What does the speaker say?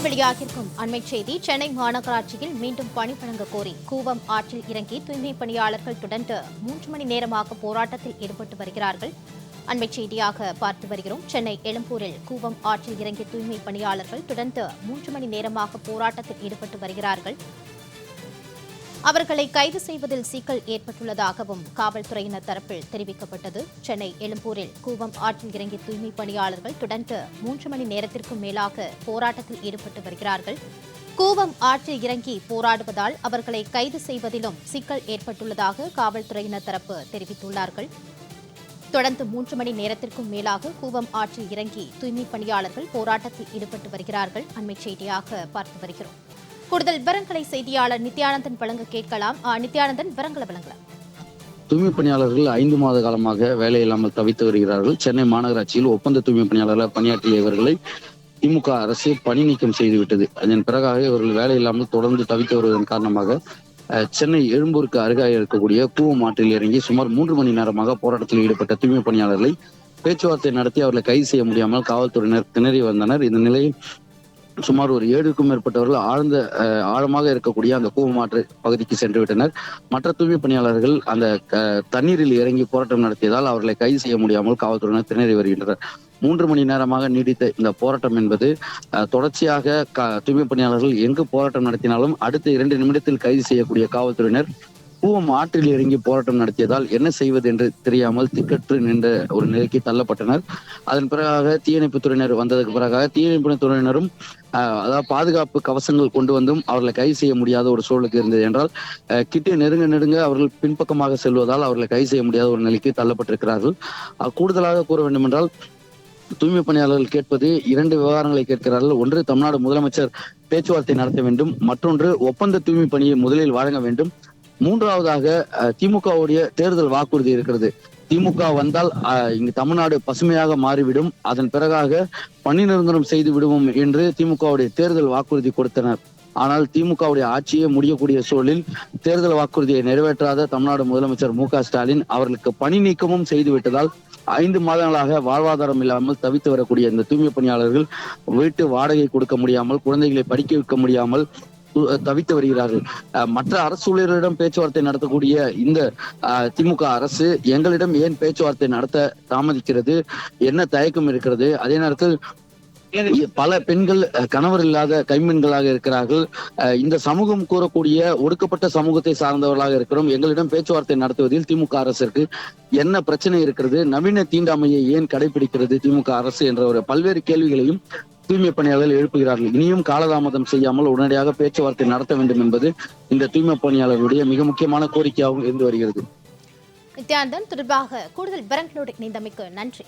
வெளியாகியிருக்கும் அண்மை செய்தி. சென்னை மாநகராட்சியில் மீண்டும் பணி வழங்க கோரி கூவம் ஆற்றில் இறங்கி தூய்மை பணியாளர்கள் தொடர்ந்து 3 மணி நேரமாக போராட்டத்தில் ஈடுபட்டு வருகிறார்கள். அண்மை செய்தியாக பார்த்து வருகிறோம். சென்னை எழும்பூரில் கூவம் ஆற்றில் இறங்கிய தூய்மை பணியாளர்கள் தொடர்ந்து 3 மணி நேரமாக போராட்டத்தில் ஈடுபட்டு வருகிறார்கள். அவர்களை கைது செய்வதில் சிக்கல் ஏற்பட்டுள்ளதாகவும் காவல்துறையினர் தரப்பில் தெரிவிக்கப்பட்டது. சென்னை எழும்பூரில் கூவம் ஆற்றில் இறங்கிய தூய்மை பணியாளர்கள் தொடர்ந்து 3 மணி நேரத்திற்கும் மேலாக போராட்டத்தில் ஈடுபட்டு வருகிறார்கள். கூவம் ஆற்றில் இறங்கி போராடுவதால் அவர்களை கைது செய்வதிலும் சிக்கல் ஏற்பட்டுள்ளதாக காவல்துறையினர் தரப்பு தெரிவித்துள்ளார்கள். தொடர்ந்து 3 மணி நேரத்திற்கும் மேலாக கூவம் ஆற்றில் இறங்கி தூய்மை பணியாளர்கள் போராட்டத்தில் ஈடுபட்டு வருகிறார்கள். அண்மை செய்தியாக பார்த்து வருகிறோம். கூடுதல் விவரங்களை செய்தியாளர் நித்யானந்தன் வழங்க கேட்கலாம். நித்யானந்தன், விவரங்களை வழங்கலாம். தூய்மை பணியாளர்கள் 5 மாத காலமாக வேலை இல்லாமல் தவித்து வருகிறார்கள். சென்னை மாநகராட்சியில் ஒப்பந்த தூய்மை பணியாளர்கள் பணியாற்றிய இவர்களை திமுக அரசு பணி நீக்கம் செய்துவிட்டது. அதன் பிறகாக இவர்கள் வேலை இல்லாமல் தொடர்ந்து தவித்து வருவதன் காரணமாக சென்னை எழும்பூருக்கு அருகே இருக்கக்கூடிய கூவம் ஆற்றில் இறங்கி சுமார் 3 மணி நேரமாக போராட்டத்தில் ஈடுபட்ட தூய்மை பணியாளர்களை பேச்சுவார்த்தை நடத்தி அவர்களை கைது செய்ய முடியாமல் காவல்துறையினர் திணறி வந்தனர். இந்த நிலையில் சுமார் ஒரு 7க்கும் மேற்பட்டவர்கள் ஆழமாக இருக்கக்கூடிய அந்த கூவம் ஆற்று பகுதிக்கு சென்று விட்டனர். மற்ற தூய்மை பணியாளர்கள் அந்த தண்ணீரில் இறங்கி போராட்டம் நடத்தியதால் அவர்களை கைது செய்ய முடியாமல் காவல்துறையினர் திணறி வருகின்றனர். 3 மணி நேரமாக நீடித்த இந்த போராட்டம் என்பது தொடர்ச்சியாக தூய்மை பணியாளர்கள் எங்கு போராட்டம் நடத்தினாலும் அடுத்த 2 நிமிடத்தில் கைது செய்யக்கூடிய காவல்துறையினர் கூவம் ஆற்றில் இறங்கி போராட்டம் நடத்தியதால் என்ன செய்வது என்று தெரியாமல் திக்கற்று நின்ற ஒரு நிலைக்கு தள்ளப்பட்டனர். அதன் பிறகாக தீயணைப்புத் துறையினர் வந்ததற்கு பிறகாக தீயணைப்பு துறையினரும் அதாவது பாதுகாப்பு கவசங்கள் கொண்டு வந்தும் அவர்களை கைது செய்ய முடியாத ஒரு சூழலுக்கு இருந்தது. என்றால் கிட்டே நெருங்க அவர்கள் பின்பக்கமாக செல்வதால் அவர்களை கைது செய்ய முடியாத ஒரு நிலைக்கு தள்ளப்பட்டிருக்கிறார்கள். கூடுதலாக கூற வேண்டும் என்றால் தூய்மை பணியாளர்கள் கேட்பது 2 விவகாரங்களை கேட்கிறார்கள். ஒன்று, தமிழ்நாடு முதலமைச்சர் பேச்சுவார்த்தை நடத்த வேண்டும். மற்றொன்று, ஒப்பந்த தூய்மை பணியை முதலில் வழங்க வேண்டும். மூன்றாவதாக திமுகவுடைய தேர்தல் வாக்குறுதி இருக்கிறது. திமுக வந்தால் இங்கு தமிழ்நாடு பசுமையாக மாறிவிடும், அதன் பிறகாக பணி நிரந்தரம் செய்து விடுவோம் என்று திமுகவுடைய தேர்தல் வாக்குறுதி கொடுத்தனர். ஆனால் திமுகவுடைய ஆட்சியே முடியக்கூடிய சூழலில் தேர்தல் வாக்குறுதியை நிறைவேற்றாத தமிழ்நாடு முதலமைச்சர் மு.க.ஸ்டாலின் அவர்களுக்கு பணி நீக்கமும் செய்துவிட்டதால் 5 மாதங்களாக வாழ்வாதாரம் இல்லாமல் தவித்து வரக்கூடிய இந்த தூய்மை பணியாளர்கள் வீட்டு வாடகை கொடுக்க முடியாமல், குழந்தைகளை படிக்க வைக்க முடியாமல் தவித்து வருகிறார்கள். மற்ற அரசு ஊழியர்களிடம் பேச்சுவார்த்தை நடத்தக்கூடிய இந்த திமுக அரசு எங்களிடம் ஏன் பேச்சுவார்த்தை நடத்த தாமதிக்கிறது, என்ன தயக்கம் இருக்கிறது? அதே நேரத்தில் பல பெண்கள் கணவர் இல்லாத கைம்பெண்களாக இருக்கிறார்கள். இந்த சமூகம் கூறக்கூடிய ஒடுக்கப்பட்ட சமூகத்தை சார்ந்தவர்களாக இருக்கிறோம். எங்களிடம் பேச்சுவார்த்தை நடத்துவதில் திமுக அரசிற்கு என்ன பிரச்சனை இருக்கிறது? நவீன தீண்டாமையை ஏன் கடைபிடிக்கிறது திமுக அரசு என்ற ஒரு பல்வேறு கேள்விகளையும் தூய்மை பணியாளர்கள் எழுப்புகிறார்கள். இனியும் காலதாமதம் செய்யாமல் உடனடியாக பேச்சுவார்த்தை நடத்த வேண்டும் என்பது இந்த தூய்மை பணியாளர்களுடைய மிக முக்கியமான கோரிக்கையாகவும் இருந்து வருகிறது. நித்யானந்தன், தொடர்பாக கூடுதல் விவரங்களோடு இணைந்தமைக்கு நன்றி.